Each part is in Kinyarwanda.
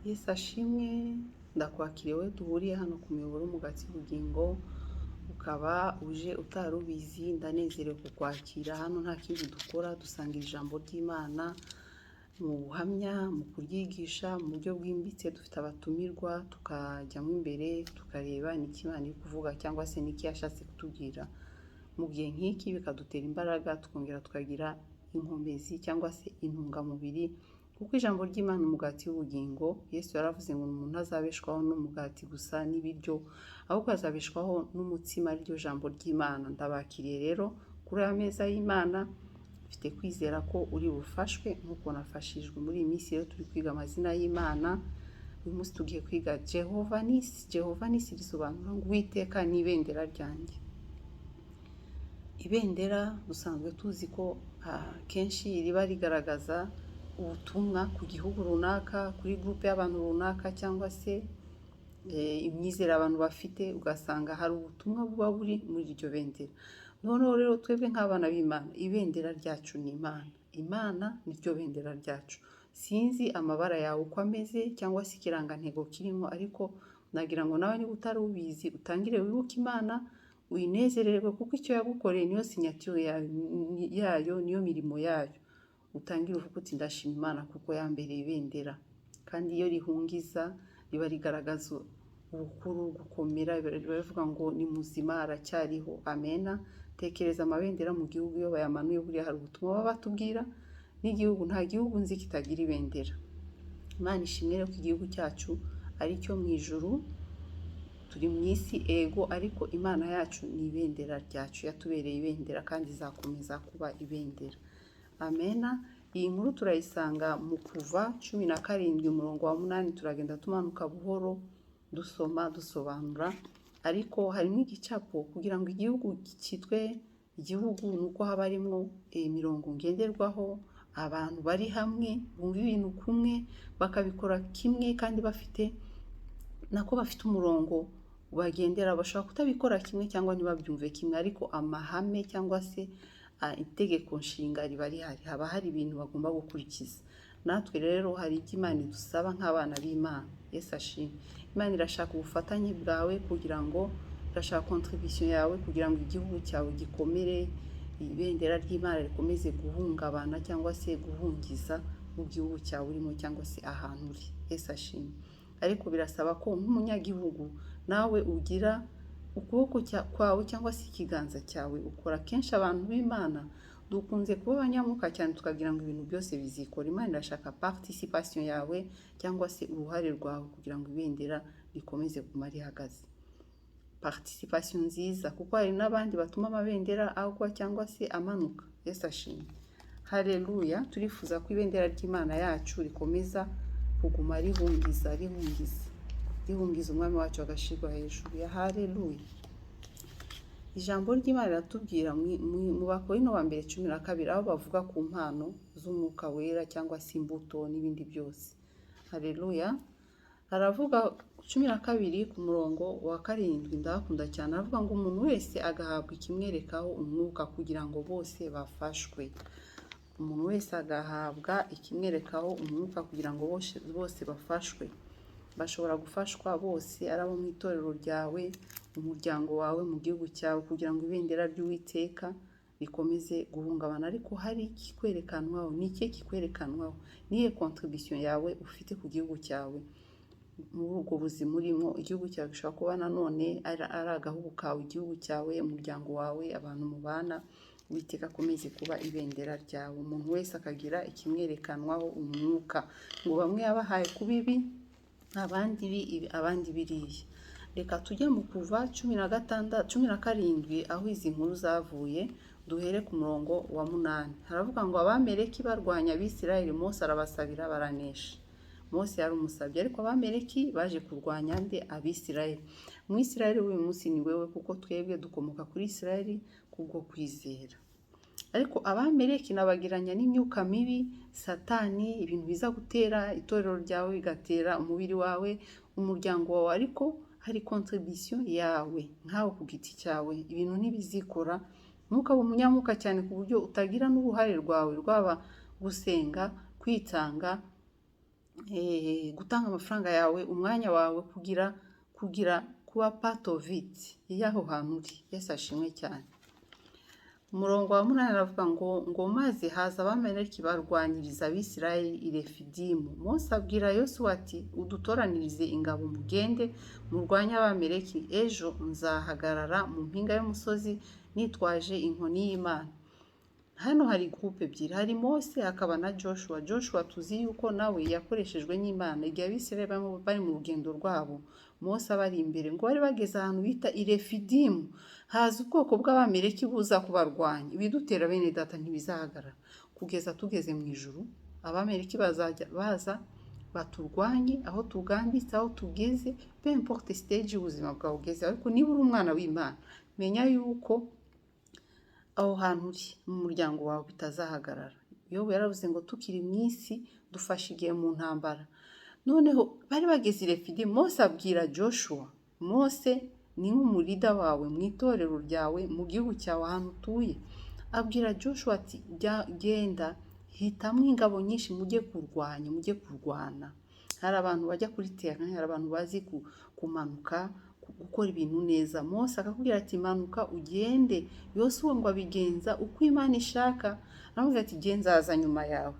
Yesu ashimwe, ndakwakiriye duhuriye hano ku muyoboro w'umugati w'ubugingo, ukaba uje utari ubizi, ndanezerewe kukwakira. Hano nta kindi dukora, dusangira ijambo ry'Imana mu buhamya, mu kuryigisha mu buryo bwimbitse. Dufite abatumirwa, tukajyamo imbere tukareba n'iki Imana iri kuvuga cyangwa se n'iki yashatse kutubwira mu gihe nk'iki, bikadutera imbaraga, tukongera tukagira inkomezi cyangwa se intungamubiri, kuko ijambo ry'Imana umugati w'ubugingo. Yesu yaravuze ngo umuntu azabeshwaho n'umugati gusa n'ibiryo, ahubwo azabeshwaho n'umutsima, ariryo jambo ry'Imana. Ndabakiriye rero kuri aya meza y'Imana, mfite kwizera ko uri bufashwe nk'uko nafashijwe. Muri iyi minsi rero turi kwiga amazina y'Imana. Uyu munsi tugiye kwiga Jehova Nisi. Jehova Nisi bisobanura ngo Uwiteka ni ibendera ryanjye. Ibendera dusanzwe tuzi ko kenshi riba rigaragaza ubutumwa ku gihugu runaka, kuri groupe y'abantu runaka, cyangwa se imyizere abantu bafite, ugasanga hari ubutumwa buba buri muri iryo bendera. Noneho rero twebwe nk'abana b'Imana, ibendera ryacu ni Imana. Imana niryo bendera ryacu. Sinzi amabara yawe uko ameze cyangwa se ikirangantego kirimo, ariko nagira ngo nawe niba utari ubizi utangire wibuke Imana, uyinezererwe, kuko icyo yagukoreye niyo signature yayo, niyo mirimo yayo. Utangire uvuga uti ndashima Imana kuko yambereye ibendera. Kandi iyo rihungiza riba rigaragaza ubukuru, gukomera, bivuga ngo ni muzima, aracyariho. Amena. Tekereza amabendera mu gihugu iyo bayamanuye, buriya hari ubutumwa baba batubwira. N'igihugu, nta gihugu nzi kitagira ibendera. Imana ishimwe rero ko igihugu cyacu ari cyo mu ijuru. Turi mu isi ego, ariko Imana yacu ni ibendera ryacu, yatubereye ibendera kandi izakomeza kuba ibendera. Amena. Iyi nkuru turayisanga mu Kuva 17 umurongo wa 8. Turagenda tumanuka buhoro dusoma dusobanura, ariko harimo igicapo kugira ngo igihugu cyitwe igihugu, nuko haba harimo imirongo ngenderwaho, abantu bari hamwe bumva ibintu kumwe, bakabikora kimwe, kandi bafite umurongo bagendera. Bashobora kutabikora kimwe cyangwa ntibabyumve kimwe, ariko amahame cyangwa se itegeko nshinga riba rihari, haba hari ibintu bagomba gukurikiza. Natwe rero hari ibyo Imana idusaba nk'abana b'Imana. Yesu ashimwe. Imana irashaka ubufatanye bwawe, kugira ngo irashaka contribution yawe kugira ngo igihugu cyawe gikomere, ibendera ry'Imana rikomeze guhungabana cyangwa se guhungiza mu gihugu cyawe urimo cyangwa se ahantu uri. Yesu ashimwe. Ariko birasaba ko nk'umunyagihugu nawe ugira ukuboko kwawe cyangwa se ikiganza cyawe ukora. Kenshi abantu b'Imana dukunze kuba abanyamuka cyane, tukagira ngo ibintu byose bizikora. Imana irashaka participation yawe cyangwa se uruhare rwawe kugira ngo ibendera rikomeze guma rihagaze. Participation nziza, kuko hari n'abandi batuma amabendera agwa cyangwa se amanuka. Yesu ashimwe. Haleluya. Turifuza ko ibendera ry'Imana yacu rikomeza kuguma rihungiza umwami wacu agashirwa hejuru. Ya haleluya. Ijambo ry'Imana riratubwira mu Bakorinto wa mbere 12, aho bavuga ku mpano z'umwuka wera cyangwa se imbuto n'ibindi byose. Haleluya. Haravuga 12 ku murongo wa 7, ndakunda cyane. Aravuga ngo umuntu wese agahabwa ikimwerekaho umwuka kugira ngo bose bafashwe. Umuntu wese agahabwa ikimwerekaho umwuka kugira ngo bose bafashwe. Bashobora gufashwa bose, ari abo mu itorero ryawe, mu muryango wawe, mu gihugu cyawe, kugira ngo ibendera ry'Uwiteka rikomeze guhungabana. Ariko hari ikikwerekanwaho. Ni iki kikwerekanwaho? Niye contribution yawe ufite ku gihugu cyawe muri ubwo buzima urimo. Igihugu cyawe gishobora kuba nanone ari agahugu kawe, igihugu cyawe, umuryango wawe, abantu mubana. Uwiteka akomeze kuba ibendera ryawe. Umuntu wese akagira ikimwerekanwaho umwuka, ngo bamwe yabahaye kuba ibi, abandi biriya. Reka tujye mu Kuva 17 aho izi nkuru zavuye. Duhere ku murongo wa 8. Haravuga ngo Abameleki barwanya Abisirayeli, Mose arabasabira baranesha. Mose yari umusabyi, ariko Abameleki baje kurwanya Abisirayeli. Mu Isirayeli uyu munsi ni wewe, kuko twebwe dukomoka kuri Isirayeli kubwo kwizera. Ariko Abameleki nabagiranya n'imyuka mibi, Satani, ibintu biza gutera itorero ryawe, bigatera umubiri wawe, umuryango wawe. Ariko hari contribution yawe nkawe ku giti cyawe. Ibintu ntibizikora, ntukaba umunyamuka cyane ku buryo utagira n'uruhare rwawe, rwaba gusenga, kwitanga, gutanga amafaranga yawe, umwanya wawe kugira kuba part of it y'aho hantu uri. Yesu ashimwe cyane. Umurongo wa 8 aravuga ngo maze haza abamaleki barwanyiriza Abisirayeli i Refidimu. Mose abwira Yosuwa ati udutoranirize ingabo mugende murwanye abamaleki, ejo nzahagarara mu mpinga y'umusozi nitwaje inkoni y'Imana. Hano hari groupe ebyiri, hari Mose hakaba na Joshua. Joshua tuzi yuko nawe yakoreshejwe n'Imana igihe Abisirayeli bari mu rugendo rwabo. Mose abari imbere ngo bari bageze ahantu bita i Refidimu, haza ubwoko bw'abamaleki buza kubarwanya. Ibidutera bene data ntibizahagarara kugeza tugeze mu ijuru. Abamaleki bazajya baza baturwanye aho tuganditse, aho tugeze, peu importe stage ubuzima bwawe ugeze. Ariko niba uri umwana w'Imana, menya yuko aho hantu uri mu muryango wawe bitazahagarara. Yobu yaravuze ngo tukiri mu isi dufashe igihe mu ntambara. Noneho bari bageze i Refidimu. Mose abwira Joshua, Mose ni nk'umurida wawe mu itorero ryawe mu gihugu cyawe ahantu utuye. Abwira Joshua ati genda hitamo ingabo nyinshi mujye kurwana. Hari abantu bajya kuri terrain, hari abantu bazi kumanuka gukora ibintu neza. Mose akakubwira ati manuka ugende. Yosuwa ngo abigenza uko Imana ishaka, aravuga ati genzaza nyuma yawe.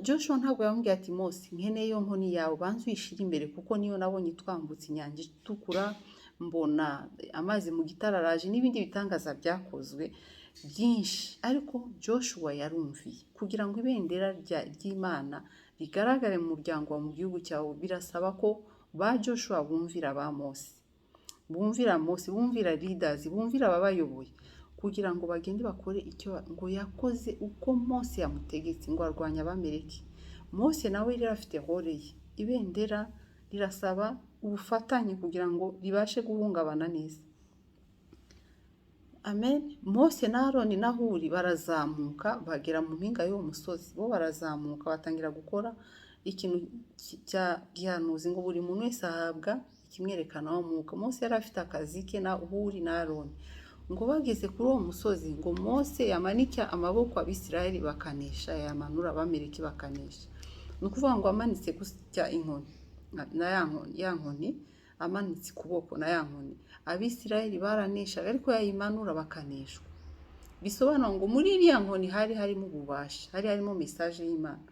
Joshua ntabwo yamubwiye ati Mose nkeneye iyo nkoni yawe banze uyishire imbere, kuko niyo nabonye twambutse inyanja itukura, mbona amazi mu gitararaje n'ibindi bitangaza byakozwe byinshi. Ariko Joshua yarumviye. Kugira ngo ibendera ry'Imana rigaragare mu muryango wa mu gihugu cyawe, birasaba ko ba Joshua bumvira ba Mose, bumvira leaders, bumvira ababayoboye, kugira ngo bagende bakore icyo ngo yakoze uko Mose yamutegetse ngo arwanya abamaleki. Mose nawe rero afite role ye. Ibendera rirasaba ubufatanye kugira ngo ribashe guhungabana neza. Amen. Mose na Aroni na Huri barazamuka bagera mu mpinga y'uwo musozi. Bo barazamuka batangira gukora ikintu cya gihanuzi ngo buri muntu wese ahabwa ikimwerekana wa mwuka. Mose yari afite akazi ke na Huri na Aroni. Ngo bageze kuri uwo musozi ngo Mose yamanika amaboko Abisirayeli bakanesha, yamanura abamaleki bakanesha. Ni ukuvuga ngo amanitse gusya inkoni na ya nkoni, amanitse kuboko na ya nkoni, Abisirayeli baraneshaga, ariko yayimanura bakaneshwa. Bisobanura ngo muri iriya nkoni hari harimo ububasha, hari harimo message y'Imana.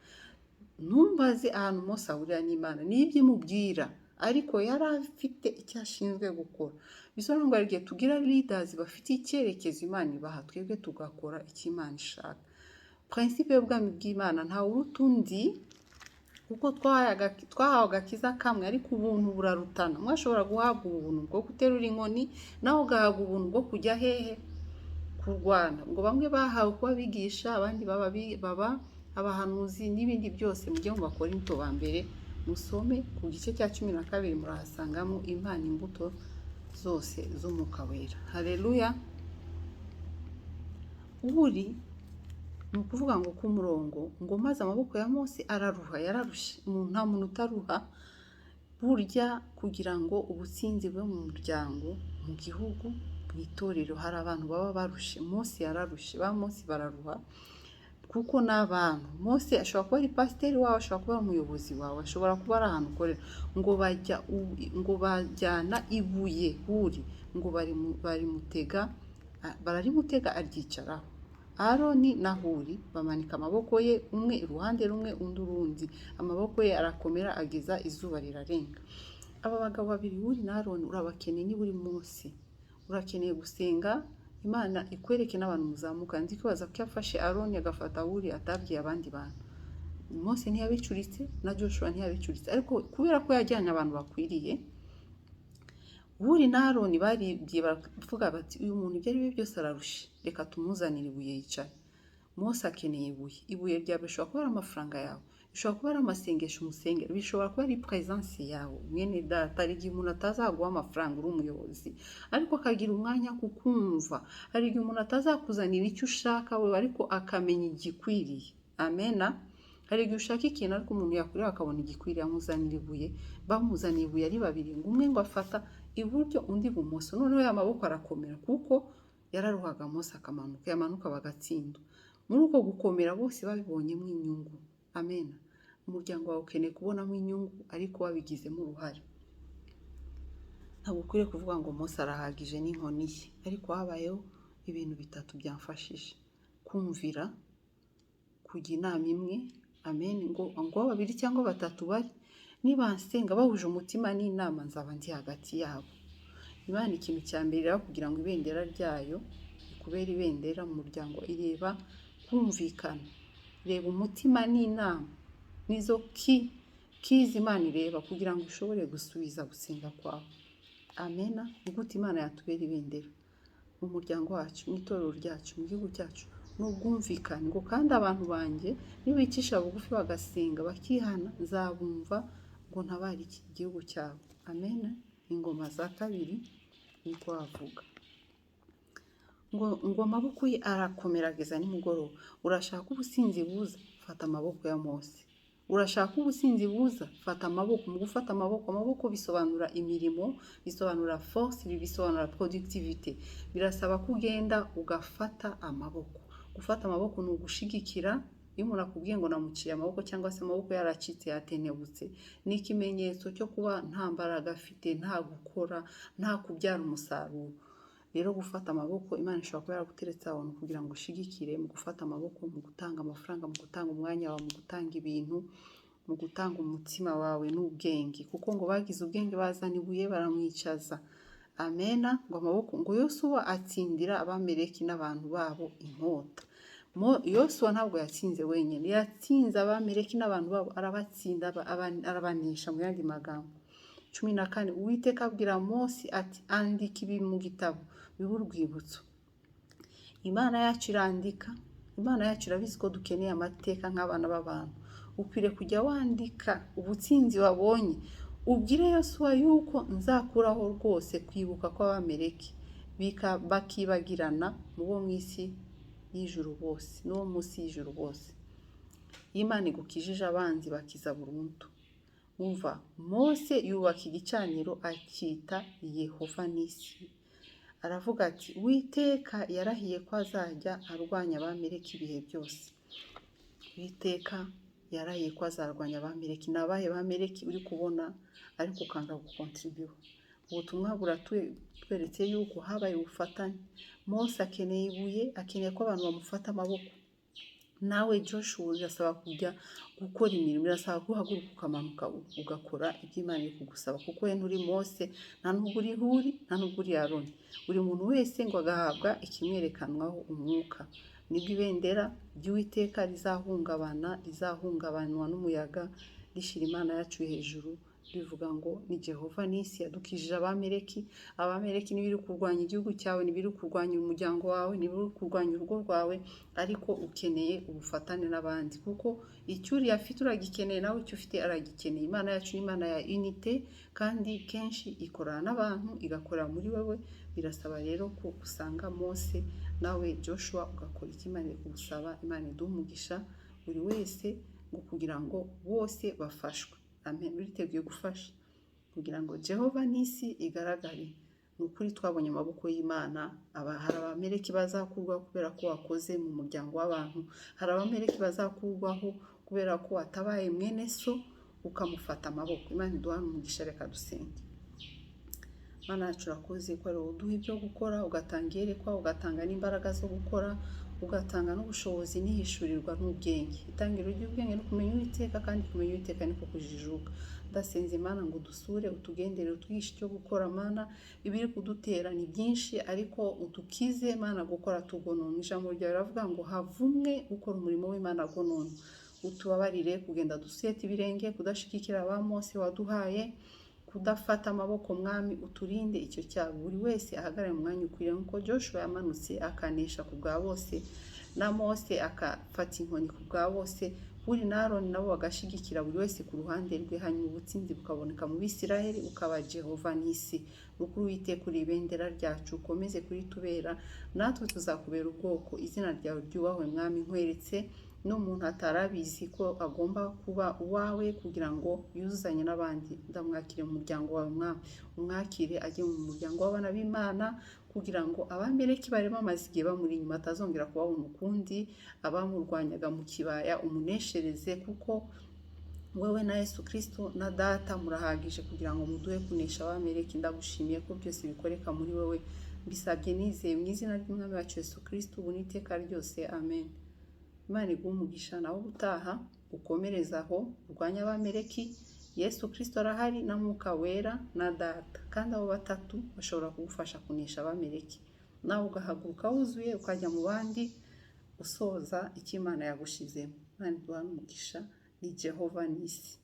Ntumbaze ahantu Mose ahurira n'Imana n'ibyo imubwira, ariko yari afite icyo ashinzwe gukora. Bisobanura ngo igihe tugira leaders bafite icyerekezo Imana ibaha, twebwe tugakora icyo Imana ishaka. Principe y'ubwami bw'Imana nta urutundi, kuko twahawe agakiza kamwe, ariko ubuntu burarutana. Mwashobora guhabwa ubuntu bwo guterura inkoni, naho ugahabwa ubuntu bwo kujya hehe kurwana. Ngo bamwe bahawe kuba bigisha, abandi baba abahanuzi n'ibindi byose. Mujye mu Bakorinto ba mbere musome ku gice cya 12 murahasangamo impano imbuto zose z'umwuka wera. Haleluya. Uri ni ukuvuga ngo ku murongo ngo maze amaboko ya Mose araruha, yararushe. Nta muntu utaruha burya. Kugira ngo ubutsinzi bwe mu muryango, mu gihugu, mu itorero, hari abantu baba barushe. Mose yararushe, ba Mose bararuha kuko n'abantu. Mose ashobora kuba ari pasiteri wawe, ashobora kuba ari umuyobozi wawe, ashobora kuba ari ahantu ukorera. Ngo bajyana ibuye Huri, ngo bararimutega aryicaraho. Aroni na Huri bamanika amaboko ye, umwe iruhande rumwe undi urundi. Amaboko ye arakomera ageza izuba rirarenga. Aba bagabo babiri Huri na Aroni urabakeneye. niba uri Mose urakeneye gusenga Imana ikwereke n'abantu muzamuka. Ndi kwibaza ko yafashe Aroni agafata Huri atabwiye abandi bantu. Mose ntiyabicuritse na Joshua ntiyabicuritse, ariko kubera ko yajyanye abantu bakwiriye, Huri na Aroni baribwiye baravuga bati uyu muntu ibyo ari byo byose ararushe, reka tumuzanire ibuye yicare. Mose akeneye ibuye. Ibuye ryawe bishobora kuba ari amafaranga yawe, bishobora kuba ari amasengesho umusengera, bishobora kuba ari presence yawe. Mwene data, hari igihe umuntu atazaguha amafaranga uri umuyobozi, ariko akagira umwanya kukumva. Hari igihe umuntu atazakuzanira icyo ushaka wewe, ariko akamenya igikwiriye. Amena. Hari igihe ushaka ikintu ariko umuntu yakureba akabona igikwiriye, amuzanira ibuye. Bamuzaniye ibuye ari babiri, ngo umwe ngo afata iburyo undi ibumoso. Noneho ya maboko arakomera kuko yararuhaga. Mose yamanuka bagatsindwa. Muri uko gukomera bose babibonyemo inyungu. Amen. umuryango wawe ukeneye kubonamo inyungu ariko wabigizemo uruhare. Ntabwo ukwiriye kuvuga ngo Mose arahagije n'inkoni ye, ariko habayeho ibintu bitatu byamfashije: kumvira, kujya inama imwe, amen, ngo babiri cyangwa batatu bari nibansenga bahuje umutima n'inama, nzaba ndi hagati yabo. Imana ikintu cya mbere rero kugira ngo ibendera ryayo ikubere ibendera mu muryango, ireba kumvikana, ireba umutima n'inama, nizo kizi Imana ireba kugira ngo ishobore gusubiza gusenga kwawe. Amena. Ni gute Imana yatubera ibendera mu muryango wacu, mu itorero ryacu, mu gihugu cyacu? Ni ubwumvikane, ngo kandi abantu banjye nibicisha bugufi bagasenga bakihana, nzabumva ngo ntabare iki gihugu cyabo. Amena. Ingoma za kabiri niko avuga ngo amaboko ye arakomerageza nimugoroba. Urashaka ubusinzi buza, fata amaboko ya Mose. Urashaka ubusinzi buza, fata amaboko. Mu gufata amaboko bisobanura imirimo, bisobanura force, bisobanura productivity. Birasaba ko ugenda ugafata amaboko. Gufata amaboko ni ugushigikira. Iyo umuntu akubwiye ngo namuciye amaboko cyangwa se amaboko yaracitse, yatenebutse, ni ikimenyetso cyo kuba nta mbaraga afite, nta gukora, nta kubyara umusaruro. Rero gufata amaboko, Imana ishobora kuba yaraguteretse ahantu kugira ngo ushigikire mu gufata amaboko, mu gutanga amafaranga, mu gutanga umwanya wawe, mu gutanga ibintu, mu gutanga umutima wawe n'ubwenge. Kuko ngo bagize ubwenge bazana ibuye baramwicaza. Amena. Ngo amaboko, ngo Yosuwa atsindira Abamaleki n'abantu babo inkota. Yosuwa ntabwo yatsinze wenyine, yatsinze Abamaleki n'abantu babo, arabatsinda, arabanisha. Mu yandi magambo 14, Uwiteka abwira Mose ati andika ibi mu gitabo bibe urwibutso. Imana yacu irandika. Imana yacu irabizi ko dukeneye amateka nk'abana b'abantu. Ukwiriye kujya wandika ubutsinzi wabonye, ubwire Yosuwa yuko nzakuraho rwose kwibuka kw'Abamaleki bakibagirana mu bo mu isi y'ijuru bose, n'uwo munsi y'ijuru bose. Imana igukijije abanzi bakiza burundu. Umva, Mose yubaka igicaniro akita Yehova Nisi. Aravuga ati Uwiteka yarahiye ko azajya arwanya Abamaleki ibihe byose. Uwiteka yarahiye ko azarwanya Abamaleki. Nabahe Abamaleki uri kubona ariko ukanga gukontribuwa? Ubutumwa buratweretse yuko habaye ubufatanye. Mose akeneye ibuye, akeneye ko abantu bamufata amaboko. Nawe Joshua birasaba kujya gukora imirimo, birasaba guhaguruka ukamanuka ugakora ibyo Imana iri kugusaba, kuko we nturi Mose, nta nubwo uri Huri, nta nubwo uri Aroni. Buri muntu wese ngo agahabwa ikimwerekanwaho umwuka. Nibwo ibendera ry'Uwiteka rizahungabanwa n'umuyaga, rishira Imana yacu hejuru, rivuga ngo ni Jehova Nisi yadukijije Abamaleki. Abamaleki nibiri kurwanya igihugu cyawe, nibiri kurwanya umuryango wawe, nibiri kurwanya urugo rwawe, ariko ukeneye ubufatane n'abandi, kuko icyo uri afite uragikeneye, nawe icyo ufite aragikeneye. Imana yacu ni Imana ya unite, kandi kenshi ikorana n'abantu, igakorera muri wowe. Birasaba rero ko usanga Mose nawe Joshua ugakora icyo Imana iri kugusaba. Imana iduhe umugisha buri wese, ngo kugira ngo bose bafashwe. Amen. Uriteguye gufasha kugira ngo Jehova Nisi igaragare? Ni ukuri twabonye amaboko y'Imana. Hari Abamaleki bazakurwaho kubera ko wakoze mu muryango w'abantu. Hari Abamaleki bazakurwaho kubera ko watabaye mwene so ukamufata amaboko. Imana iduhane umugisha. Reka dusenge. Mana yacu urakoze ko ari uduha ibyo gukora, ugatanga iyerekwa, ugatanga n'imbaraga zo gukora, ugatanga n'ubushobozi n'ihishurirwa n'ubwenge. Itangiro ry'ubwenge no kumenya Uwiteka, kandi kumenya Uwiteka niko kujijuka. Ndasenze Imana ngo dusure, utugendere, utwigishe icyo gukora. Mana, ibiri kudutera ni byinshi, ariko udukize Mana gukora tugonona. Ijambo ryawe riravuga ngo havumwe ukora umurimo w'Imana agonona. Utubabarire kugenda duseta ibirenge, kudashikikira aba Mose waduhaye, kudafata amaboko Mwami. Uturinde icyo cyaha. Buri wese ahagarare mu mwanya ukwiriye, nkuko Joshua yamanutse akanesha ku bwa bose, na Mose akafata inkoni ku bwa bose, Huri na Aroni nabo bagashigikira buri wese ku ruhande rwe, hanyuma ubutsinzi bukaboneka mu Bisiraheli, ukaba Jehova Nisi. Ukuri Uwiteka uri ibendera ryacu, ukomeze kuritubera, natwe tuzakubera ubwoko. Izina ryawe ryubahwe Mwami. Nkweretse n'umuntu atarabizi ko agomba kuba uwawe kugira ngo yuzuzanye n'abandi, ndamwakire mu muryango wawe Mwami. Umwakire ajye mu muryango w'abana b'Imana, kugira ngo Abamaleki bari bamaze igihe bamuri inyuma atazongera kubabona ukundi. Abamurwanyaga mu kibaya umuneshereze, kuko wowe na Yesu Kristo na data murahagije kugira ngo muduhe kunesha Abamaleki. Ndagushimiye ko byose bikoreka muri wowe, mbisabye nizeye mu izina ry'Umwami wacu Yesu Kristo ubu n'iteka ryose, amen. Imana iguhe umugisha, nawe ubutaha ukomereza aho urwanya Abamaleki. Yesu Kristo arahari na Mwuka Wera na data, kandi abo batatu bashobora kugufasha kunesha Abamaleki, nawe ugahaguruka wuzuye ukajya mu bandi usoza icyo Imana yagushizemo. Imana iguhe umugisha. Ni Jehova Nisi.